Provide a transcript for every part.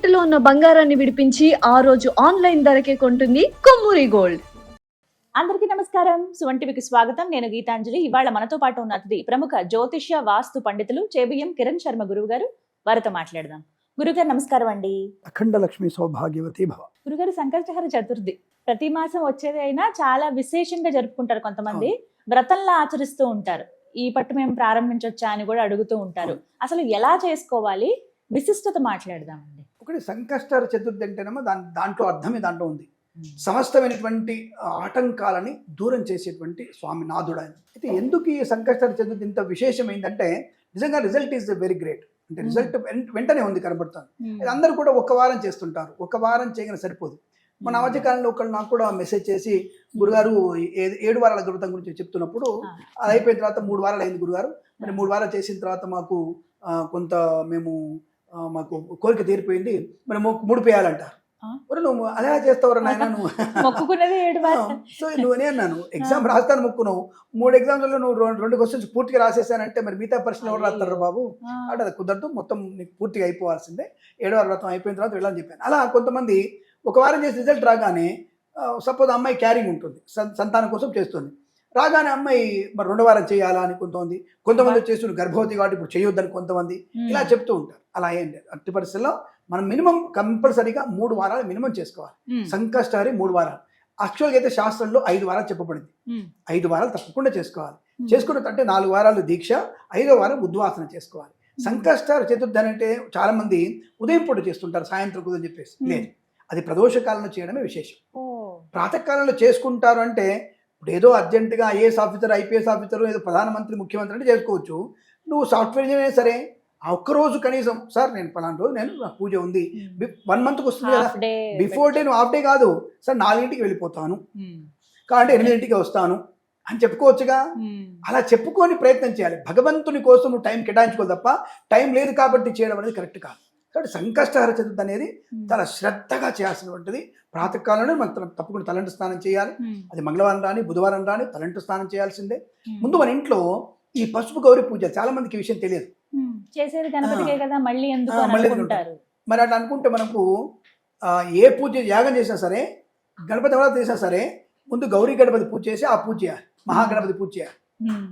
తాకట్టులో ఉన్న బంగారాన్ని విడిపించి ఆ రోజు ఆన్లైన్ ధరకే కొంటుంది కొమ్మూరి గోల్డ్. అందరికీ నమస్కారం. సుమన్ టీవీకి స్వాగతం. నేను గీతాంజలి. ఇవాళ మనతో పాటు ఉన్న అతిథి ప్రముఖ జ్యోతిష్య వాస్తు పండితులు చేబియ్యం కిరణ్ శర్మ గురువు గారు. వారితో మాట్లాడదాం. గురుగారు నమస్కారం అండి. అఖండ లక్ష్మి సౌభాగ్యవతి భవ. గురుగారు, సంకష్టహర చతుర్థి ప్రతి మాసం వచ్చేది అయినా చాలా విశేషంగా జరుపుకుంటారు. కొంతమంది వ్రతంలా ఆచరిస్తూ ఉంటారు. ఈ పట్టు మేము ప్రారంభించొచ్చా అని కూడా అడుగుతూ ఉంటారు. అసలు ఎలా చేసుకోవాలి, విశిష్టత మాట్లాడదామండి. ఒకటి సంకష్టహర చతుర్థి అంటేనేమో దాంట్లో అర్థమే దాంట్లో ఉంది. సమస్తమైనటువంటి ఆటంకాలని దూరం చేసేటువంటి స్వామి నాథుడు ఆయన. అయితే ఎందుకు ఈ సంకష్టహర చతుర్థి ఇంత విశేషమైందంటే నిజంగా రిజల్ట్ ఈజ్ వెరీ గ్రేట్. అంటే రిజల్ట్ వెంటనే ఉంది, కనబడుతుంది. అందరూ కూడా ఒక వారం చేస్తుంటారు, ఒక వారం చేయగానే సరిపోదు. మన మధ్యకాలంలో ఒకళ్ళు నాకు కూడా మెసేజ్ చేసి, గురుగారు 7 వారాల వ్రతం గురించి చెప్తున్నప్పుడు అది అయిపోయిన తర్వాత 3 వారాలు అయింది గురుగారు, మరి 3 వారాలు చేసిన తర్వాత మాకు కొంత మాకు కోరిక తీరిపోయింది, మరి ముడిపోయాలంటారు. నువ్వు అలా చేస్తావు నాయన, నువ్వు సో నువ్వనే అన్నాను. ఎగ్జామ్ రాస్తాను మొక్కున్నావు, 3 ఎగ్జామ్స్లో నువ్వు 2 క్వశ్చన్స్ పూర్తిగా రాసేసానంటే మరి మిగతా పరీక్షలు ఎవరు రాస్తారు బాబు అంటే అది కుదరదు, మొత్తం నీకు పూర్తిగా అయిపోవాల్సిందే, 7వ వ్రతం అయిపోయిన తర్వాత వెళ్ళని చెప్పాను. అలా కొంతమంది ఒక వారం చేసి రిజల్ట్ రాగానే, సపోజ్ అమ్మాయి క్యారింగ్ ఉంటుంది, సంతానం కోసం చేస్తుంది, రాగానే అమ్మాయి మరి 2వ వారం చేయాలా అని కొంతమంది చేస్తున్నారు, గర్భవతి కాబట్టి ఇప్పుడు చేయొద్దని కొంతమంది ఇలా చెప్తూ ఉంటారు. అలా ఏం లేదు. అట్టి పరిస్థితుల్లో మనం మినిమం కంపల్సరీగా 3 వారాలు మినిమం చేసుకోవాలి. సంకష్టహరి 3 వారాలు. యాక్చువల్గా అయితే శాస్త్రంలో 5 వారాలు చెప్పబడింది. 5 వారాలు తప్పకుండా చేసుకోవాలి. చేసుకున్నట్టే 4 వారాలు దీక్ష, 5వ వారం ఉద్వాసన చేసుకోవాలి. సంకష్టహర చతుర్థి అంటే చాలా మంది ఉదయం పూట చేస్తుంటారు, సాయంత్రం కుదని చెప్పేసి. లేదు, అది ప్రదోష కాలంలో చేయడమే విశేషం. ప్రాతకాలంలో చేసుకుంటారు అంటే ఇప్పుడు ఏదో అర్జెంటుగా ఐఏఎస్ ఆఫీసర్, ఐపీఎస్ ఆఫీసర్, ఏదో ప్రధానమంత్రి, ముఖ్యమంత్రి అంటే చేసుకోవచ్చు. నువ్వు సాఫ్ట్వేర్ ఇంజనీర్ సరే, ఆ ఒక్కరోజు కనీసం సార్ నేను పలానా రోజు నా పూజ ఉంది, 1 మంత్కి వస్తుంది కదా, బిఫోర్ డే నువ్వు హాఫ్ డే కాదు సార్ 4ంటికి వెళ్ళిపోతాను కాబట్టి 8ంటికి వస్తాను అని చెప్పుకోవచ్చుగా. అలా చెప్పుకొని ప్రయత్నం చేయాలి. భగవంతుని కోసం నువ్వు టైం కేటాయించుకోవాలి తప్ప టైం లేదు కాబట్టి చేయడం అనేది కరెక్ట్ కాదు. కాబట్టి సంకష్టహర చతుర్థి అనేది చాలా శ్రద్ధగా చేయాల్సినటువంటిది. ప్రాతకాలంలో మనం తప్పకుండా తలంటు స్నానం చేయాలి. అది మంగళవారం రాని బుధవారం రాని తలంటు స్నానం చేయాల్సిందే. ముందు మన ఇంట్లో ఈ పసుపు గౌరీ పూజ చాలా మందికి విషయం తెలియదు. చేసేది గణపతికే కదా, మళ్ళీ ఎందుకు అనుకుంటారు. మరి అట్లా అనుకుంటే మనకు ఏ పూజ యాగం చేసినా సరే, గణపతి ఎవరో చేసినా సరే, ముందు గౌరీ గణపతి పూజ చేసి ఆ పూజ చేయాలి, మహాగణపతి పూజ చేయాలి.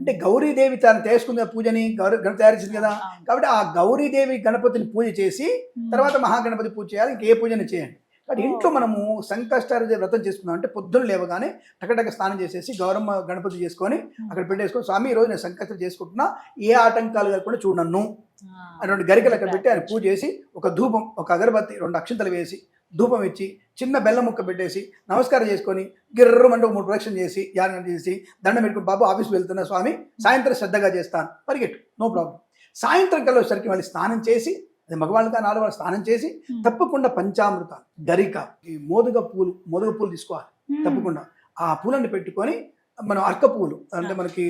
అంటే గౌరీదేవి తను చేసుకుంది ఆ పూజని, గణపతి తయారు చేసింది కదా, కాబట్టి ఆ గౌరీదేవి గణపతిని పూజ చేసి తర్వాత మహాగణపతి పూజ చేయాలి. ఇంకే పూజని చేయండి. కాబట్టి ఇంట్లో మనము సంకష్టహర వ్రతం చేసుకున్నాం అంటే పొద్దున్న లేవగానే టకటక స్నానం చేసేసి గౌరమ్మ గణపతి చేసుకొని అక్కడ పెట్టేసుకొని, స్వామి ఈరోజు నేను సంకష్టం చేసుకుంటున్నా, ఏ ఆటంకాలు కాకుండా చూడను అటువంటి గరికలు అక్కడ పెట్టి ఆయన పూజ చేసి, ఒక ధూపం, ఒక అగరబత్తి, 2 అక్షంతలు వేసి ధూపం ఇచ్చి చిన్న బెల్లం ముక్క పెట్టేసి నమస్కారం చేసుకొని గిర్రమంటే 3 ప్రదక్షిణ చేసి యాగం చేసి దండం పెట్టుకుని, బాబు ఆఫీస్కి వెళ్తున్నా స్వామి, సాయంత్రం శ్రద్ధగా చేస్తాను, పరిగెట్టు, నో ప్రాబ్లం. సాయంత్రం కల్లా వచ్చేసరికి మళ్ళీ స్నానం చేసి, అది మగవాళ్ళు కానీ ఆడవాళ్ళు స్నానం చేసి తప్పకుండా పంచామృతాలు, గరిక, ఈ మోదుగ పూలు తీసుకోవాలి. తప్పకుండా ఆ పూలను పెట్టుకొని మనం అర్క పువ్వులు అంటే మనకి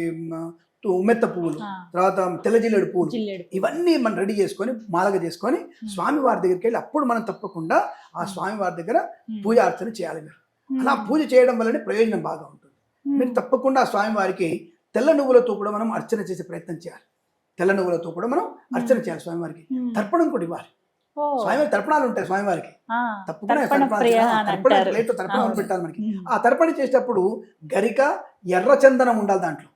ఉమ్మెత్త పువ్వులు, తర్వాత తెల్ల జిల్లేడు పువ్వులు, ఇవన్నీ మనం రెడీ చేసుకొని మాలగా చేసుకొని స్వామివారి దగ్గరికి వెళ్ళి అప్పుడు మనం తప్పకుండా ఆ స్వామివారి దగ్గర పూజ అర్చన చేయాలి. మీరు అలా పూజ చేయడం వల్లనే ప్రయోజనం బాగా ఉంటుంది. మీరు తప్పకుండా ఆ స్వామివారికి తెల్ల నువ్వులతో కూడా మనం అర్చన చేసే ప్రయత్నం చేయాలి. తెల్ల నువ్వులతో కూడా మనం అర్చన చేయాలి. స్వామివారికి తర్పణం కూడా ఇవ్వాలి. స్వామివారి తర్పణాలు ఉంటాయి స్వామివారికి, తప్పకుండా తర్పణాలు పెట్టాలి మనకి. ఆ తర్పణ చేసేటప్పుడు గరిక, ఎర్ర చందనం ఉండాలి. దాంట్లో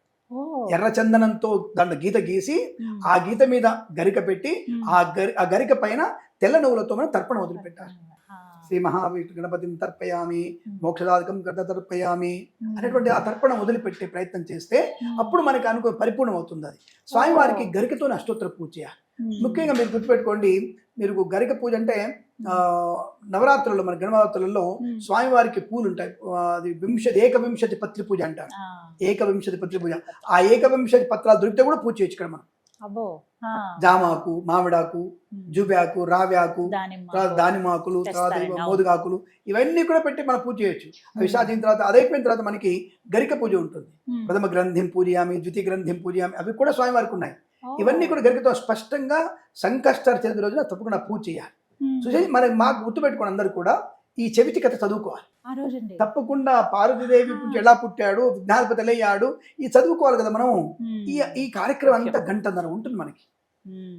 ఎర్ర చందనంతో దాంట్లో గీత గీసి ఆ గీత మీద గరిక పెట్టి ఆ గరిక పైన తెల్ల నువ్వులతో మనం తర్పణ వదిలిపెట్టాలి. శ్రీ మహావిష్ణు గణపతిని తర్పయామి, మోక్షదాయకం గత తర్పయామి అనేటువంటి ఆ తర్పణ వదిలిపెట్టే ప్రయత్నం చేస్తే అప్పుడు మనకి పరిపూర్ణం అవుతుంది. అది స్వామివారికి గరికతోనే అష్టోత్తర పూజ చేయాలి. ముఖ్యంగా మీరు గుర్తుపెట్టుకోండి, మీరు గరిక పూజ అంటే నవరాత్రుల్లో, మన గణనవరాత్రులలో స్వామివారికి పూలు ఉంటాయి. అది ఏకవింశతి పత్రి పూజ అంటారు. ఏకవింశతి పత్రి పూజ. ఆ ఏకవింశతి పత్రాలు దొరికితే కూడా పూజ చేయొచ్చు ఇక్కడ మనం. జామాకు, మామిడాకు, జూబ్యాకు, రావ్యాకు, దానిమాకులు, తర్వాత మోదుగాకులు, ఇవన్నీ కూడా పెట్టి మనం పూజ చేయొచ్చు. అవి సాధించిన తర్వాత అదైపోయిన తర్వాత మనకి గరిక పూజ ఉంటుంది. ప్రథమ గ్రంథిం పూజయామి, ద్వితీయ గ్రంథిం పూజయామి, అవి కూడా స్వామివారికి ఉన్నాయి. ఇవన్నీ కూడా గరికతో స్పష్టంగా సంకష్టహర చతుర్థి రోజున తప్పకుండా పూజ చేయాలి. చూసి మాకు గుర్తుపెట్టుకోండి, అందరూ కూడా ఈ చెవిటి కథ చదువుకోవాలి. తప్పకుండా పార్వతీదేవి ఎలా పుట్టాడు, విఘ్నాధిపతి అయ్యాడు, ఈ చదువుకోవాలి కదా మనం. ఈ కార్యక్రమం అంతా 1:30 ఉంటుంది మనకి.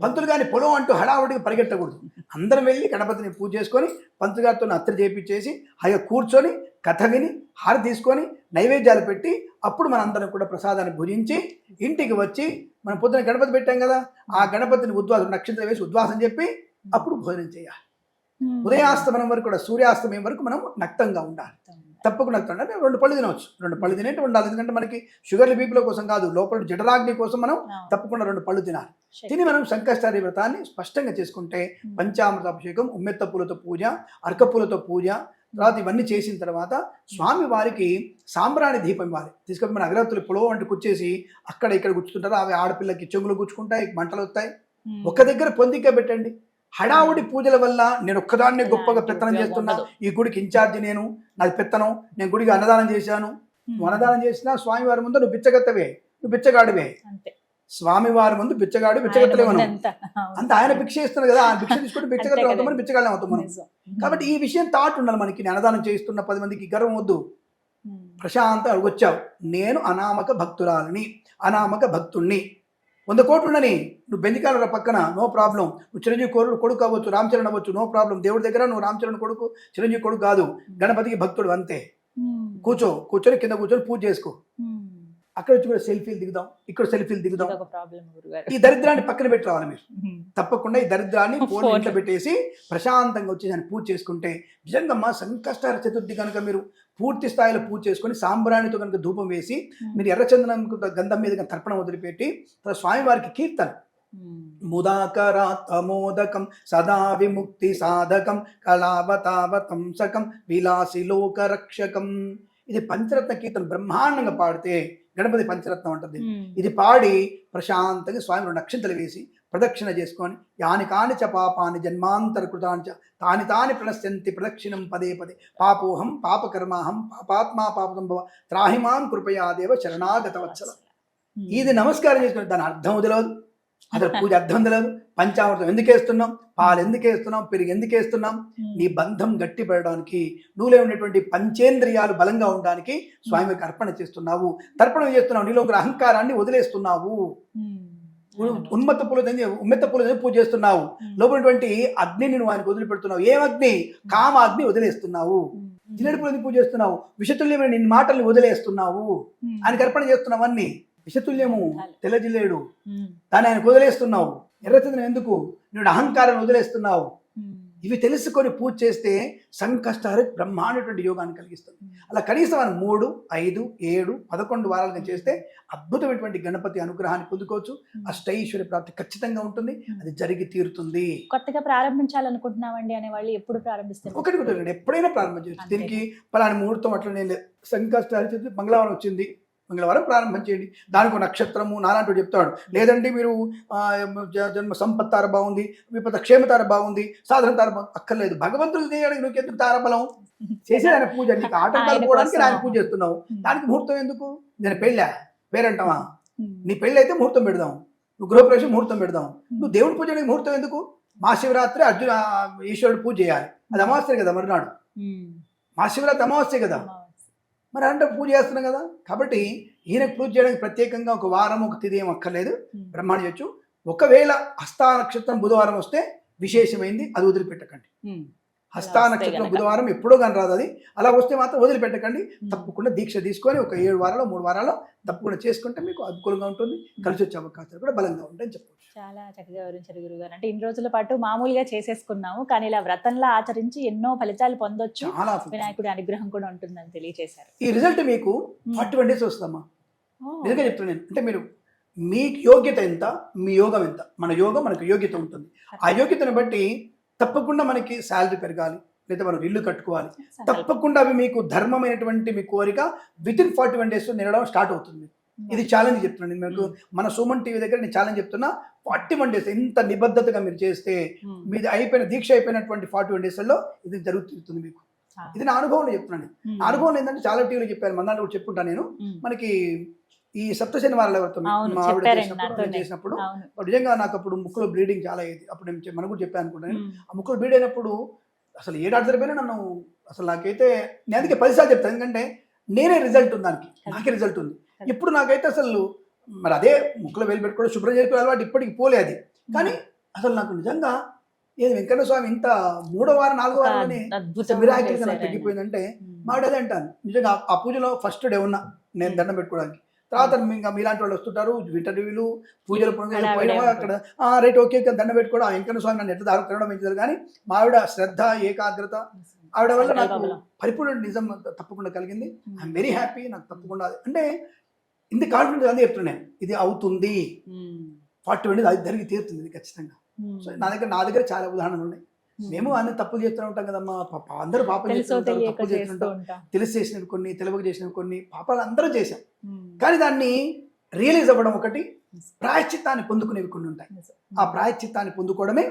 పంతులు గారిని పొలం అంటూ హడావుడిగా పరిగెట్టకూడదు. అందరం వెళ్ళి గణపతిని పూజ చేసుకొని పంతులు గారితో అత్తరు చేయించేసి హాయిగా కూర్చొని కథ విని హారతి తీసుకొని నైవేద్యాలు పెట్టి అప్పుడు మనందరం కూడా ప్రసాదాన్ని భుజించి ఇంటికి వచ్చి మనం పొద్దున గణపతి పెట్టాం కదా, ఆ గణపతిని ఉద్వాసం నక్షత్రం వేసి ఉద్వాసం చెప్పి అప్పుడు భోజనం చేయాలి. ఉదయాస్తమనం వరకు కూడా సూర్యాస్తమయం వరకు మనం నక్తంగా ఉండాలి. తప్పకుండా అంటే 2 పళ్ళు తినవచ్చు. 2 పళ్ళు తినేట్టు ఉండాలి. ఎందుకంటే మనకి షుగర్లు బీపీల కోసం కాదు, లోపల జఠరాగ్ని కోసం మనం తప్పకుండా 2 పళ్ళు తినాలి. తిని మనం సంకష్టారి వ్రతాన్ని స్పష్టంగా చేసుకుంటే పంచామృత అభిషేకం, ఉమ్మెత్త పూలతో పూజ, అర్కపూలతో పూజ, తర్వాత ఇవన్నీ చేసిన తర్వాత స్వామి వారికి సాంబ్రాణి దీపం ఇవ్వాలి. తీసుకొని మన అగరత్తులు పొడవు వంటి కూర్చేసి అక్కడ ఇక్కడ గుచ్చుతుంటారు. అవి ఆడపిల్లకి చెంగులు గుచ్చుకుంటాయి, మంటలు వస్తాయి. ఒక దగ్గర పొందిక పెట్టండి. హడావుడి పూజల వల్ల నేను ఒక్కదాన్నే గొప్పగా పెత్తనం చేస్తున్నా, ఈ గుడికి ఇన్ఛార్జి నేను, నాది పెత్తనం, నేను గుడికి అన్నదానం చేశాను. నువ్వు అన్నదానం చేసినా స్వామివారి ముందు నువ్వు బిచ్చగత్తవే, నువ్వు బిచ్చగాడివే. స్వామివారి ముందు బిచ్చగాడు బిచ్చగత్తలే. మనం అంత ఆయన భిక్ష ఇస్తున్నారు కదా, ఆ భిక్ష తీసుకుంటే బిచ్చగత్తలు అవుతాం, మనం బిచ్చగాళ్ళం అవుతాం మనం. కాబట్టి ఈ విషయం థాట్ ఉండాలి మనకి. నేను అన్నదానం చేస్తున్న 10 మందికి గర్వం వద్దు. ప్రశాంత వచ్చావు, నేను అనామక భక్తురాలని, అనామక భక్తుణ్ణి, 100 కోట్లు ఉండని, నువ్వు బెంజికాల పక్కన నో ప్రాబ్లం, నువ్వు చిరంజీవి కొడుకు అవ్వచ్చు, రామ్ చరణ్ అవ్వచ్చు, నో ప్రాబ్లం. దేవుడి దగ్గర నువ్వు రామ్ చరణ్ కొడుకు, చిరంజీవి కొడుకు కాదు, గణపతికి భక్తుడు అంతే. కూర్చొని కింద కూర్చొని పూజ చేసుకో. అక్కడ వచ్చి కూడా సెల్ఫీలు దిగుదాం, ఇక్కడ సెల్ఫీలు దిగుదాం. ఈ దరిద్రాన్ని పక్కన పెట్టి రావాలి మీరు. తప్పకుండా ఈ దరిద్రాన్ని ఫోన్ ఇంట్లో పెట్టేసి ప్రశాంతంగా వచ్చి దాన్ని పూజ చేసుకుంటే నిజంగా మా సంకష్టార చతుర్థి కనుక మీరు పూర్తి స్థాయిలో పూజ చేసుకొని సాంబ్రాణితో కనుక ధూపం వేసి మీరు ఎర్రచందనం గంధం మీద తర్పణం వదిలిపెట్టి స్వామివారికి కీర్తన ముదాకరాత్మోదకం సదా విముక్తి సాధకం కళావతావతం సకం విలాసి లోక రక్షకం. ఇది పంచరత్న కీర్తన బ్రహ్మాండంగా పాడితే గణపతి పంచరత్నం ఉంటుంది. ఇది పాడి ప్రశాంతంగా స్వామి 2 అక్షంతలు వేసి ప్రదక్షిణ చేసుకొని యాని కాని చ పాపాని జన్మాంతర కృతాని చ తాని తాని ప్రణశ్యంతి ప్రదక్షిణం పదే పదే పాపోహం పాపకర్మాహం పాపాత్మా పాపసంభవ త్రాహిమాం కృపయాదేవ శరణాగత వత్సల. ఇది నమస్కారం చేసుకుని దాని అర్థం వదలదు, అసలు పూజ అర్థం తెలియదు. పంచామృతం ఎందుకు వేస్తున్నాం, పాలు ఎందుకు వేస్తున్నాం, పెరుగు ఎందుకు వేస్తున్నాం, నీ బంధం గట్టి పెరగడానికి, నువ్వులో ఉన్నటువంటి పంచేంద్రియాలు బలంగా ఉండడానికి స్వామికి అర్పణ చేస్తున్నావు, తర్పణం చేస్తున్నావు, నీలో ఒక అహంకారాన్ని వదిలేస్తున్నావు. ఉమ్మెత్త పూల పూజ చేస్తున్నావు, లోపలటువంటి అగ్నిని నువ్వు ఆయనకు వదిలిపెడుతున్నావు. ఏం అగ్ని? కామ అగ్ని వదిలేస్తున్నావు. జిల్లడి పూలని పూజ చేస్తున్నావు, విషతుల్యమైన నీ మాటల్ని వదిలేస్తున్నావు, ఆయనకు అర్పణ చేస్తున్నావు. అన్ని విషతుల్యము తెల్ల జిల్లేడు, దాన్ని ఆయన వదిలేస్తున్నావు. ఎర్రచంద్రం ఎందుకు? నువ్వు అహంకారాన్ని వదిలేస్తున్నావు. ఇవి తెలుసుకొని పూజ చేస్తే సంకష్టాలు బ్రహ్మాండటువంటి యోగాన్ని కలిగిస్తుంది. అలా కనీసం మనం 3, 5, 7, 11 వారాలుగా చేస్తే అద్భుతమైనటువంటి గణపతి అనుగ్రహాన్ని పొందుకోవచ్చు. అష్టైశ్వర్య ప్రాప్తి ఖచ్చితంగా ఉంటుంది, అది జరిగి తీరుతుంది. కొత్తగా ప్రారంభించాలనుకుంటున్నామండి అనే వాళ్ళు ఎప్పుడు ప్రారంభిస్తారు? ఒకటి ఎప్పుడైనా ప్రారంభించవచ్చు. దీనికి పలాని ముహూర్తం అట్లా నేను సంకష్టాలు మంగళవారం వచ్చింది, మంగళవారం ప్రారంభం చేయండి. దానికి ఒక నక్షత్రము నాలాంటి చెప్తాడు. లేదంటే మీరు జన్మ సంపత్తార బాగుంది, విపద క్షేమతార బాగుంది, సాధారణ తార అక్కర్లేదు. భగవంతుడు చేయడానికి నువ్వు ఎందుకు తారబలం చేసేదాని పూజ? నీకు ఆటంకాలు పోవడానికి ఆయన పూజ చేస్తున్నావు, దానికి ముహూర్తం ఎందుకు? నేను పెళ్ళా పేరంటావా? నీ పెళ్ళి అయితే ముహూర్తం పెడదాం, నువ్వు గృహప్రవేశం ముహూర్తం పెడదాం. నువ్వు దేవుడి పూజ ముహూర్తం ఎందుకు? మహాశివరాత్రి ఈశ్వరుడు పూజ చేయాలి, అది అమావాస్య కదా మరునాడు. మహాశివరాత్రి అమావాస్య కదా, మరి అంటే పూజ చేస్తున్నాం కదా. కాబట్టి ఈయనకు పూజ చేయడానికి ప్రత్యేకంగా ఒక వారం ఒక తిథి ఏం అక్కర్లేదు, బ్రహ్మాండ చేయొచ్చు. ఒకవేళ హస్తా నక్షత్రం బుధవారం వస్తే విశేషమైంది, అది వదిలిపెట్టకండి. హస్తా నక్షత్రం బుధవారం ఎప్పుడో కానీ రాదు, అది అలా వస్తే మాత్రం వదిలిపెట్టకండి. తప్పకుండా దీక్ష తీసుకొని ఒక 7 వారాలు 3 వారాలు తప్పకుండా చేసుకుంటే మీకు అనుకూలంగా ఉంటుంది, కలిసి వచ్చే అవకాశాలు కూడా బలంగా ఉంటాయని చెప్పవచ్చు. చాలా చక్కగా వివరించారు గురుగారు. అంటే ఇన్ని రోజుల పాటు మామూలుగా చేసేసుకున్నాము, కానీ ఇలా వ్రతంలా ఆచరించి ఎన్నో ఫలితాలు పొందొచ్చు, వినాయకుడి అనుగ్రహం కూడా ఉంటుందని తెలియజేశారు. ఈ రిజల్ట్ మీకు 41 days వస్తుందమ్మా. నిజంగా చెప్తున్నాను నేను. అంటే మీరు మీ యోగ్యత ఎంత, మీ యోగం ఎంత. మన యోగం మనకు యోగ్యత ఉంటుంది, ఆ యోగ్యతను బట్టి తప్పకుండా మనకి శాలరీ పెరగాలి, లేదా మనం ఇల్లు కట్టుకోవాలి. తప్పకుండా అవి మీకు ధర్మమైనటువంటి మీ కోరిక వితిన్ 41 days నిలడం స్టార్ట్ అవుతుంది. ఇది ఛాలెంజ్ చెప్తున్నాను నేను మీకు. మన సుమన్ టీవీ దగ్గర నేను ఛాలెంజ్ చెప్తున్నా. 41 days ఎంత నిబద్ధతగా మీరు చేస్తే మీది అయిపోయిన దీక్ష అయిపోయినటువంటి 41 days ఇది జరుగుతుంది మీకు. ఇది నా అనుభవంలో చెప్తున్నాను. నా అనుభవం ఏంటంటే చాలా టీవీలో చెప్పాను, మన్నాళ్ళు కూడా చెప్పుకుంటా నేను. మనకి ఈ సప్త శనివారాలు ఎవరితో చేసినప్పుడు నిజంగా నాకు అప్పుడు ముక్కులో బ్లీడింగ్ చాలా అయ్యేది. అప్పుడు నేను మనకు కూడా చెప్పాను అనుకుంటాను. ఆ ముక్కులో బ్లీడ్ అయినప్పుడు అసలు ఏడాదిపోయినా నన్ను అసలు నాకైతే నేను అందుకే 10 సార్లు చెప్తాను, ఎందుకంటే నేనే రిజల్ట్ ఉంది, దానికి నాకే రిజల్ట్ ఉంది. ఇప్పుడు నాకైతే అసలు మరి అదే ముక్కులో వేలు పెట్టుకోవడం శుభ్రం చేసుకునే అలవాటు ఇప్పటికి పోలే. అది కానీ అసలు నాకు నిజంగా ఏది వెంకన్న స్వామి ఇంత 3వ వారం 4వ వారంలోనే అద్భుతం మిరాకిల్ గా చేశారు నాకు ఆయన. తగ్గిపోయిందంటే మావిడ అదే అంటాను. నిజంగా ఆ పూజలో ఫస్ట్ డే ఉన్నా నేను దండం పెట్టుకోవడానికి. తర్వాత ఇంకా మీలాంటి వాళ్ళు వస్తుంటారు, ఇంటర్వ్యూలు పూజలు పోయినా అక్కడ రైట్ ఓకే దండం పెట్టుకోవడం. ఆ వెంకన్న స్వామి నన్ను ఎట్లా దారి తినడం పెంచారు. కానీ మావిడ శ్రద్ధ ఏకాగ్రత ఆవిడ వల్ల నాకు పరిపూర్ణ నిజం తప్పకుండా కలిగింది. I'm very happy. నాకు తప్పకుండా అంటే ఇంత కాన్ఫిడెన్స్ అదే చెప్తున్నాను, ఇది అవుతుంది 40 అది జరిగి తీరుతుంది ఇది ఖచ్చితంగా. సో నా దగ్గర చాలా ఉదాహరణలు ఉన్నాయి. మేము అన్ని తప్పులు చేస్తూ ఉంటాం కదమ్మా, అందరూ పాపలు చేస్తూ ఉంటారు, తప్పులు చేస్తూ ఉంటాం. తెలిసి చేసినవి కొన్ని, తెలియక చేసినవి కొన్ని, పాపాలు అందరూ చేశాం. కానీ దాన్ని రియలైజ్ అవ్వడం ఒకటి, ప్రాయశ్చిత్తాన్ని పొందుకునేవి కొన్ని ఉంటాయి. ఆ ప్రాయశ్చిత్తాన్ని పొందుకోవడమే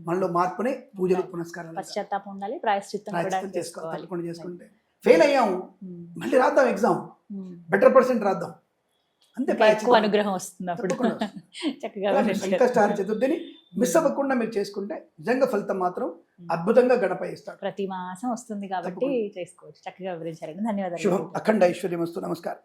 మనలో మార్పునే పూజలు పునస్కారాలు. పశ్చాత్తాపం ఉండాలి, ప్రాయశ్చిత్తం చేసుకోవాలి. తప్పకుండా చేసుకుంటే ఫెయిల్ అయ్యాము, మళ్ళీ రాద్దాం ఎగ్జామ్, బెటర్ పర్సెంట్ రాద్దాం, అంతే. ఎక్కువ అనుగ్రహం వస్తుంది అప్పుడు. చక్కగా సంకష్టాల చతుర్థిని మిస్ అవ్వకుండా మీరు చేసుకుంటే నిజంగా ఫలితం మాత్రం అద్భుతంగా గణప ఇస్తాడు. ప్రతి మాసం వస్తుంది కాబట్టి చేసుకోవచ్చు. చక్కగా వివరించారండి, ధన్యవాదాలు. శుభం. అఖండ ఐశ్వర్యం వస్తూ. నమస్కారం.